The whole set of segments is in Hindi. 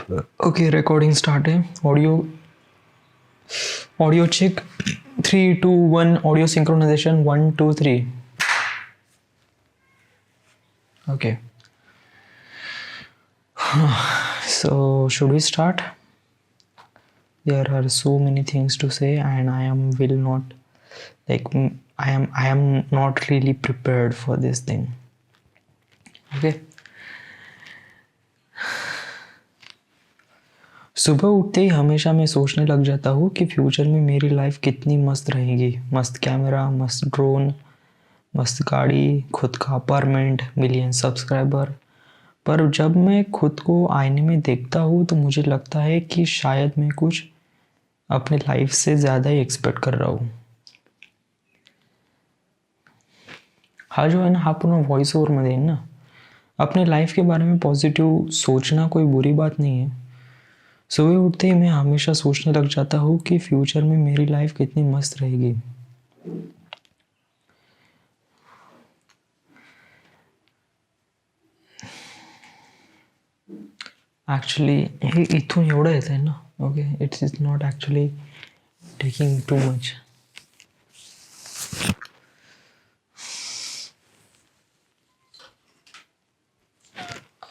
ओके, रिकॉर्डिंग स्टार्ट है। Audio check 3 2 1। Audio synchronization 1 2 3। Okay, so should we start? There are so many things to say and I am not really prepared for this thing. Okay, सुबह उठते ही हमेशा मैं सोचने लग जाता हूँ कि फ्यूचर में मेरी लाइफ कितनी मस्त रहेगी। मस्त कैमरा, मस्त ड्रोन, मस्त गाड़ी, खुद का अपार्टमेंट, मिलियन सब्सक्राइबर। पर जब मैं खुद को आईने में देखता हूँ तो मुझे लगता है कि शायद मैं कुछ अपने लाइफ से ज़्यादा ही एक्सपेक्ट कर रहा हूँ। हा जो है ना, हा पूर्ण वॉइस ओवरमध्ये आहे ना। अपने लाइफ के बारे में पॉजिटिव सोचना कोई बुरी बात नहीं है। सुबह उठते ही मैं हमेशा सोचने लग जाता हूँ कि फ्यूचर में मेरी लाइफ कितनी मस्त रहेगी। ॲक्च्युली हे इथून एवढं येत आहे ना। Okay, it's is not actually taking too much.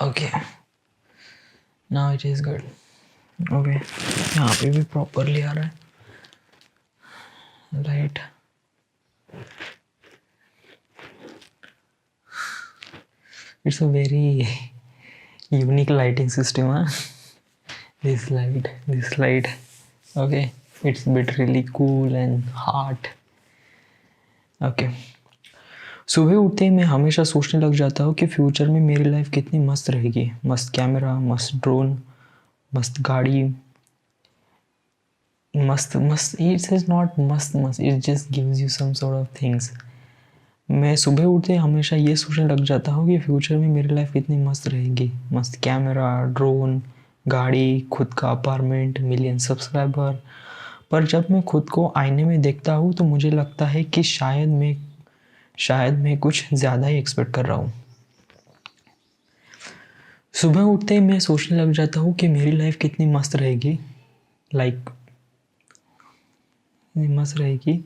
Okay, now it is good. Okay, यहाँ पे भी प्रॉपरली आ रहा है, right. It's a very unique lighting system, huh? This light. Okay, it's a bit really cool and hot. Okay. सुबह उठते ही मैं हमेशा सोचने लग जाता हूँ कि फ्यूचर में मेरी लाइफ कितनी मस्त रहेगी। मस्त कैमरा, मस्त ड्रोन, मस्त गाड़ी, मस्त मस्त. इट्स इज नॉट मस्त मस्त, it just gives you some sort of things. मैं सुबह उठते ही हमेशा ये सोचने लग जाता हूँ कि फ्यूचर में मेरी लाइफ कितनी मस्त रहेगी। मस्त कैमरा, ड्रोन, गाड़ी, खुद का अपार्टमेंट, मिलियन सब्सक्राइबर। पर जब मैं खुद को आईने में देखता हूँ तो मुझे लगता है कि शायद मैं कुछ ज़्यादा ही एक्सपेक्ट कर रहा हूँ। सुबह उठते ही मैं सोचने लग जाता हूँ कि मेरी लाइफ कितनी मस्त रहेगी। मस्त रहेगी।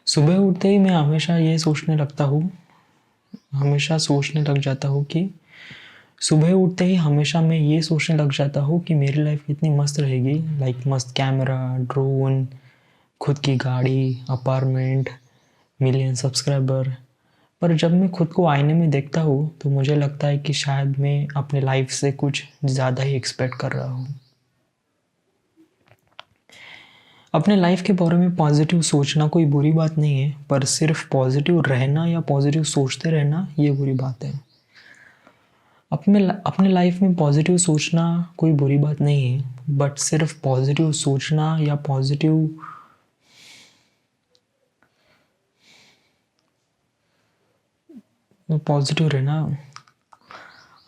सुबह उठते ही मैं हमेशा सोचने लग जाता हूँ कि मेरी लाइफ कितनी मस्त रहेगी। मस्त कैमरा, ड्रोन, खुद की गाड़ी, अपार्टमेंट, मिलियन सब्सक्राइबर। पर जब मैं खुद को आईने में देखता हूँ तो मुझे लगता है कि शायद मैं अपने लाइफ से कुछ ज़्यादा ही एक्सपेक्ट कर रहा हूँ। अपने लाइफ के बारे में पॉजिटिव सोचना कोई बुरी बात नहीं है, पर सिर्फ पॉजिटिव रहना या पॉजिटिव सोचते रहना ये बुरी बात है। अपने लाइफ में पॉजिटिव सोचना कोई बुरी बात नहीं है, बट सिर्फ पॉजिटिव सोचना या पॉजिटिव रहना।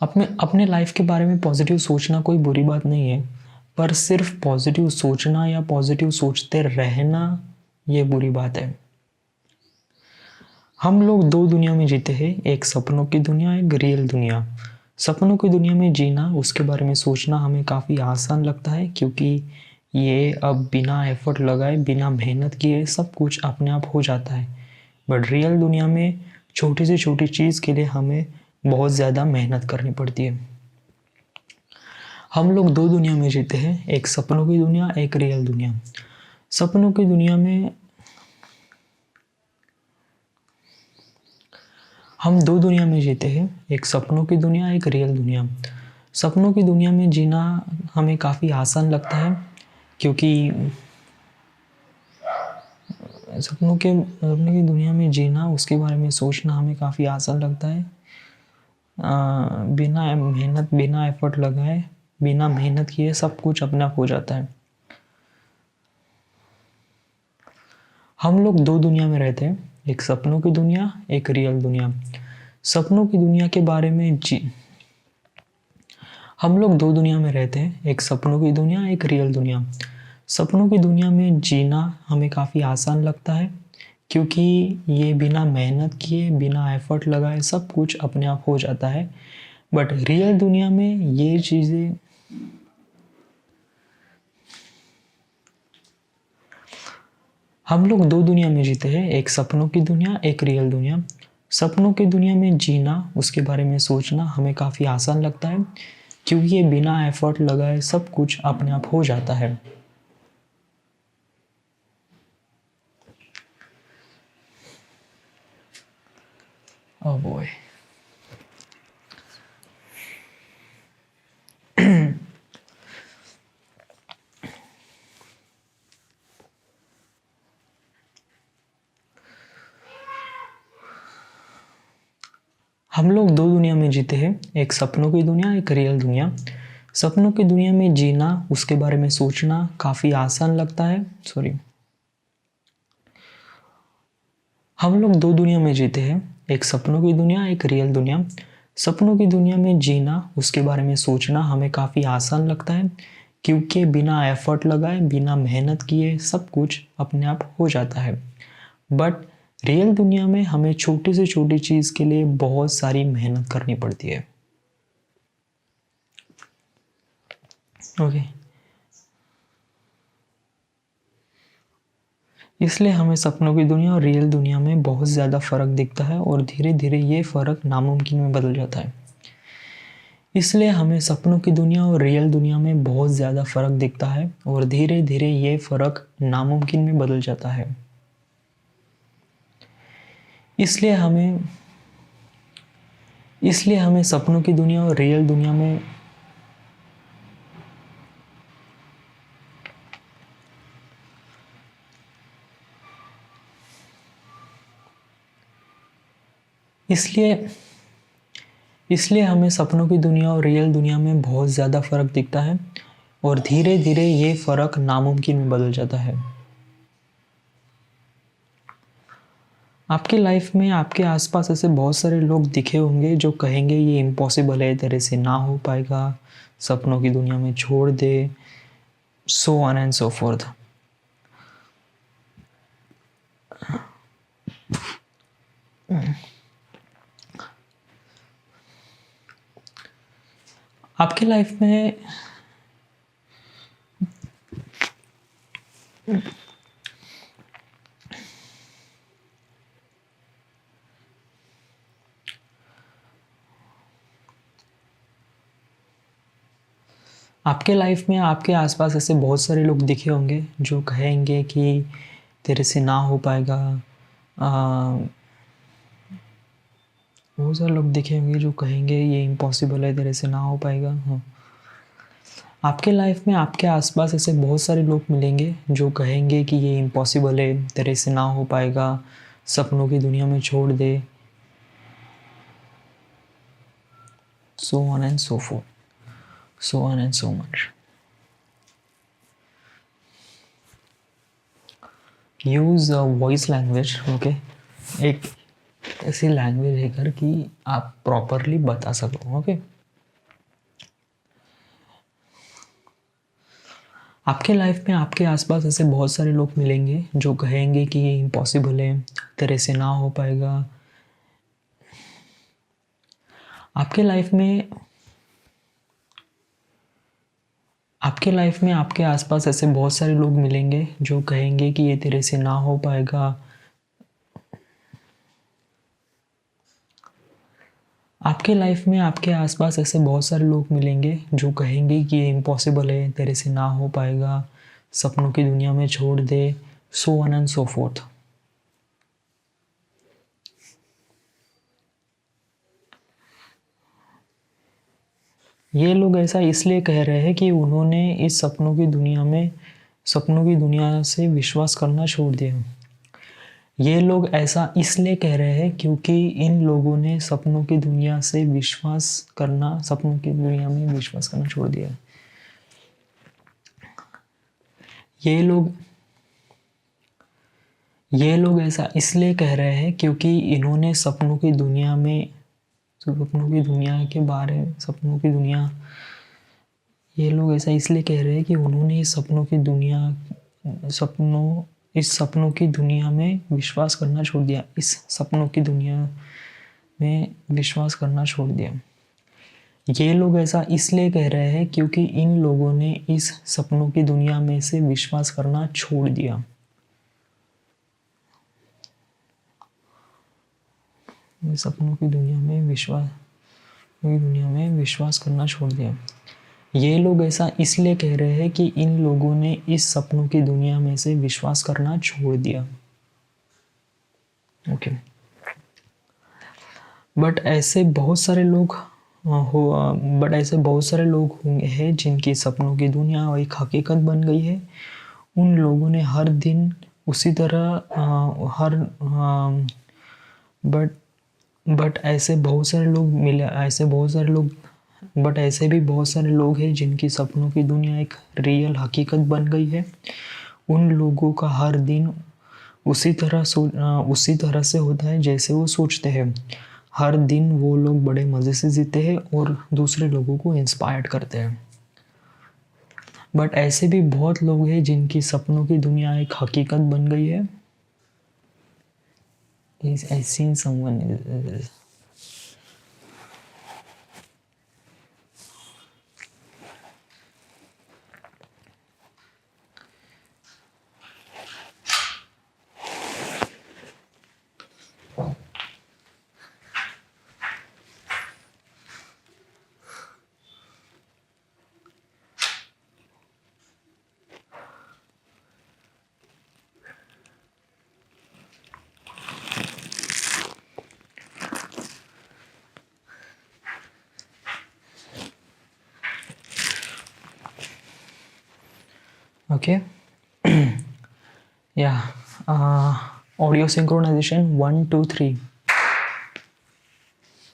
अपने लाइफ के बारे में पॉजिटिव सोचना कोई बुरी बात नहीं है, पर सिर्फ पॉजिटिव सोचना या पॉजिटिव सोचते रहना ये बुरी बात है। हम लोग दो दुनिया में जीते हैं, एक सपनों की दुनिया, एक रियल दुनिया। सपनों की दुनिया में जीना, उसके बारे में सोचना हमें काफ़ी आसान लगता है, क्योंकि ये अब बिना एफर्ट लगाए, बिना मेहनत किए सब कुछ अपने आप हो जाता है। बट रियल दुनिया में छोटी से छोटी चीज़ के लिए हमें बहुत ज़्यादा मेहनत करनी पड़ती है। हम लोग दो दुनिया में जीते हैं, एक सपनों की दुनिया, एक रियल दुनिया। सपनों की दुनिया में हम दो दुनिया में जीते हैं, एक सपनों की दुनिया, एक रियल दुनिया। सपनों की दुनिया में जीना हमें काफ़ी आसान लगता है, क्योंकि सपनों की दुनिया में जीना, उसके बारे में सोचना हमें काफ़ी आसान लगता है। बिना एफर्ट लगाए, बिना मेहनत किए सब कुछ अपने आप हो जाता है। हम लोग दो दुनिया में रहते हैं, एक सपनों की दुनिया, एक रियल दुनिया। सपनों की दुनिया के बारे में हम लोग दो दुनिया में रहते हैं, एक सपनों की दुनिया, एक रियल दुनिया। सपनों की दुनिया में जीना हमें काफ़ी आसान लगता है, क्योंकि ये बिना मेहनत किए, बिना एफर्ट लगाए सब कुछ अपने आप हो जाता है। बट रियल दुनिया में ये चीज़ें हम लोग दो दुनिया में जीते हैं, एक सपनों की दुनिया, एक रियल दुनिया। सपनों की दुनिया में जीना, उसके बारे में सोचना हमें काफ़ी आसान लगता है, क्योंकि ये बिना एफर्ट लगाए सब कुछ अपने आप हो जाता है। Oh boy. हम लोग दो दुनिया में जीते हैं, एक सपनों की दुनिया, एक रियल दुनिया। सपनों की दुनिया में जीना, उसके बारे में सोचना काफ़ी आसान लगता है। हम लोग दो दुनिया में जीते हैं, एक सपनों की दुनिया, एक रियल दुनिया। सपनों की दुनिया में जीना, उसके बारे में सोचना हमें काफ़ी आसान लगता है, क्योंकि बिना एफर्ट लगाए, बिना मेहनत किए सब कुछ अपने आप हो जाता है। बट रियल दुनिया में हमें छोटी से छोटी चीज़ के लिए बहुत सारी मेहनत करनी पड़ती है। ओके, इसलिए हमें सपनों की दुनिया और रियल दुनिया में बहुत ज़्यादा फ़र्क दिखता है, और धीरे धीरे ये फ़र्क नामुमकिन में बदल जाता है। इसलिए हमें सपनों की दुनिया और रियल दुनिया में बहुत ज़्यादा फ़र्क दिखता है, और धीरे धीरे ये फ़र्क नामुमकिन में बदल जाता है। इसलिए हमें सपनों की दुनिया और रियल दुनिया में इसलिए हमें सपनों की दुनिया और रियल दुनिया में बहुत ज़्यादा फ़र्क दिखता है, और धीरे धीरे ये फ़र्क नामुमकिन में बदल जाता है। आपकी लाइफ में आपके आसपास ऐसे बहुत सारे लोग दिखे होंगे जो कहेंगे ये इम्पॉसिबल है, तेरे से ना हो पाएगा, सपनों की दुनिया में छोड़ दे, so on and so forth. आपके लाइफ में आपके आसपास ऐसे बहुत सारे लोग दिखे होंगे जो कहेंगे कि तेरे से ना हो पाएगा। बहुत सारे लोग दिखे होंगे जो कहेंगे ये इम्पॉसिबल है, तेरे से ना हो पाएगा। हाँ, आपके लाइफ में आपके आसपास ऐसे बहुत सारे लोग मिलेंगे जो कहेंगे कि ये इम्पॉसिबल है, तेरे से ना हो पाएगा, सपनों की दुनिया में छोड़ दे, so on and so forth, so on and so much. Use voice language. Okay, एक ऐसी लैंग्वेज है कर कि आप प्रॉपरली बता सको। ओके, आपके लाइफ में आपके आसपास ऐसे बहुत सारे लोग मिलेंगे जो कहेंगे कि ये इम्पॉसिबल है, तेरे से ना हो पाएगा। आपके लाइफ में आपके आसपास ऐसे बहुत सारे लोग मिलेंगे जो कहेंगे कि ये तेरे से ना हो पाएगा। आपके लाइफ में आपके आसपास ऐसे बहुत सारे लोग मिलेंगे जो कहेंगे कि ये इम्पॉसिबल है, तेरे से ना हो पाएगा, सपनों की दुनिया में छोड़ दे, so on and so forth. ये लोग ऐसा इसलिए कह रहे हैं कि उन्होंने इस सपनों की दुनिया से विश्वास करना छोड़ दिया। ये लोग ऐसा इसलिए कह रहे हैं क्योंकि इन लोगों ने सपनों की दुनिया में विश्वास करना छोड़ दिया। ये लोग ऐसा इसलिए कह रहे हैं क्योंकि इन्होंने सपनों की दुनिया के बारे में ये लोग ऐसा इसलिए कह रहे हैं कि उन्होंने सपनों इस सपनों की दुनिया में विश्वास करना छोड़ दिया। इस सपनों की दुनिया में विश्वास करना छोड़ दिया। ये लोग ऐसा इसलिए कह रहे हैं क्योंकि इन लोगों ने इस सपनों की दुनिया में से विश्वास करना छोड़ दिया। इस सपनों की दुनिया में विश्वास करना छोड़ दिया। ये लोग ऐसा इसलिए कह रहे हैं कि इन लोगों ने इस सपनों की दुनिया में से विश्वास करना छोड़ दिया। ओके। बट ऐसे बहुत सारे लोग होंगे हैं जिनकी सपनों की दुनिया एक हकीकत बन गई है। उन लोगों ने हर दिन उसी तरह बट बट ऐसे बहुत सारे लोग मिले ऐसे बहुत सारे लोग बट ऐसे भी बहुत सारे लोग हैं जिनकी सपनों की दुनिया एक रियल हकीकत बन गई है। उन लोगों का हर दिन उसी तरह से होता है जैसे वो सोचते हैं। हर दिन वो लोग बड़े मज़े से जीते हैं और दूसरे लोगों को इंस्पायर करते हैं। बट ऐसे भी बहुत लोग हैं जिनकी सपनों की दुनिया एक हकीकत बन गई है। I seen someone. Okay. Yeah. Audio synchronization 1 2 3.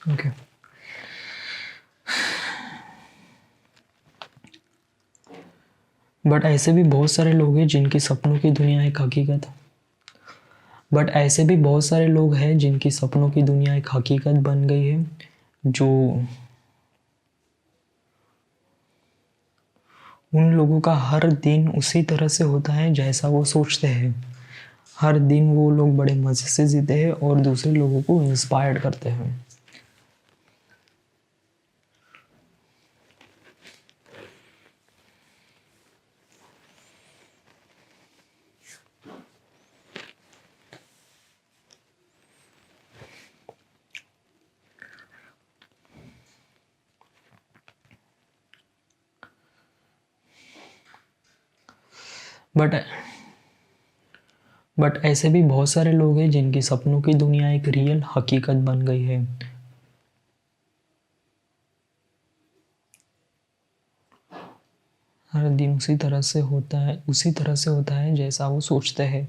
Okay. But ऐसे भी बहुत सारे लोग हैं जिनकी सपनों की दुनिया एक हकीकत बट ऐसे भी बहुत सारे लोग हैं जिनकी सपनों की दुनिया एक हकीकत बन गई है। जो उन लोगों का हर दिन उसी तरह से होता है जैसा वो सोचते हैं। हर दिन वो लोग बड़े मज़े से जीते हैं और दूसरे लोगों को इंस्पायर करते हैं। बट ऐसे भी बहुत सारे लोग हैं जिनकी सपनों की दुनिया एक रियल हकीकत बन गई है। हर दिन उसी तरह से होता है जैसा वो सोचते हैं।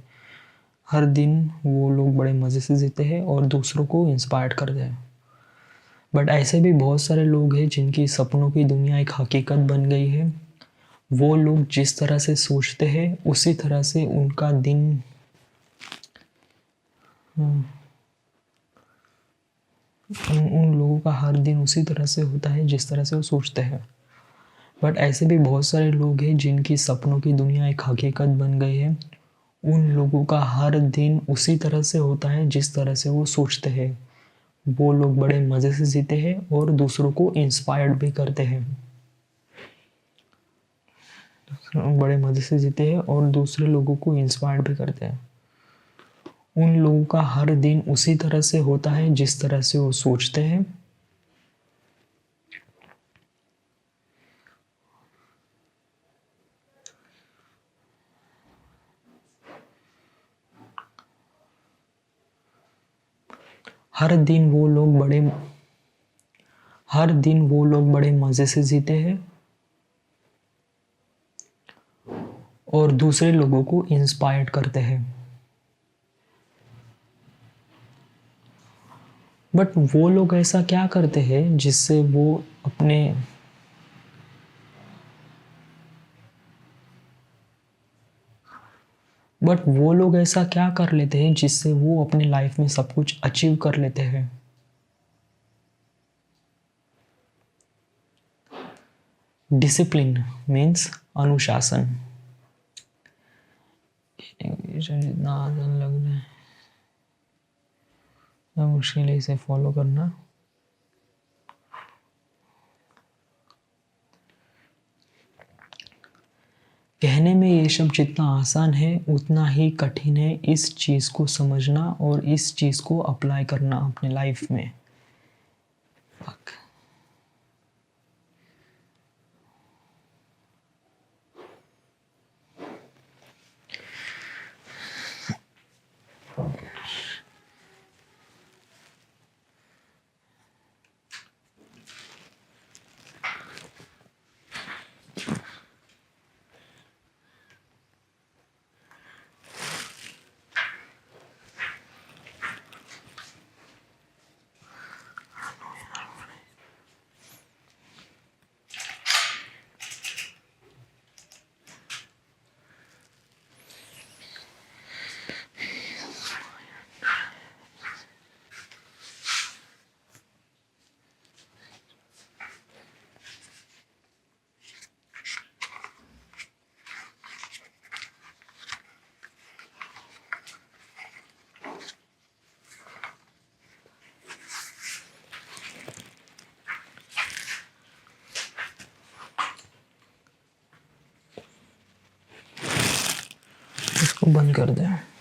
हर दिन वो लोग बड़े मज़े से जीते हैं और दूसरों को इंस्पायर करते हैं। बट ऐसे भी बहुत सारे लोग हैं जिनकी सपनों की दुनिया एक हकीकत बन गई है। वो लोग जिस तरह से सोचते हैं उसी तरह से उनका दिन उन लोगों का हर दिन उसी तरह से होता है जिस तरह से वो सोचते हैं। बट ऐसे भी बहुत सारे लोग हैं जिनकी सपनों की दुनिया एक हकीकत बन गई है। उन लोगों का हर दिन उसी तरह से होता है जिस तरह से वो सोचते हैं। वो लोग बड़े मज़े से जीते हैं और दूसरों को इंस्पायर्ड भी करते हैं। बड़े मज़े से जीते हैं और दूसरे लोगों को इंस्पायर्ड भी करते हैं। उन लोगों का हर दिन उसी तरह से होता है जिस तरह से वो सोचते हैं। हर दिन वो लोग बड़े मज़े से जीते हैं और दूसरे लोगों को इंस्पायर करते हैं। बट वो लोग ऐसा क्या करते हैं जिससे वो अपने बट वो लोग ऐसा क्या कर लेते हैं जिससे वो अपने लाइफ में सब कुछ अचीव कर लेते हैं। डिसिप्लिन मीन्स अनुशासन। जितना आसान लग रहा है ना मुश्किल है इसे फॉलो करना। कहने में ये सब जितना आसान है उतना ही कठिन है इस चीज़ को समझना और इस चीज़ को अप्लाई करना अपने लाइफ में। Fuck. इसको बंद कर दें।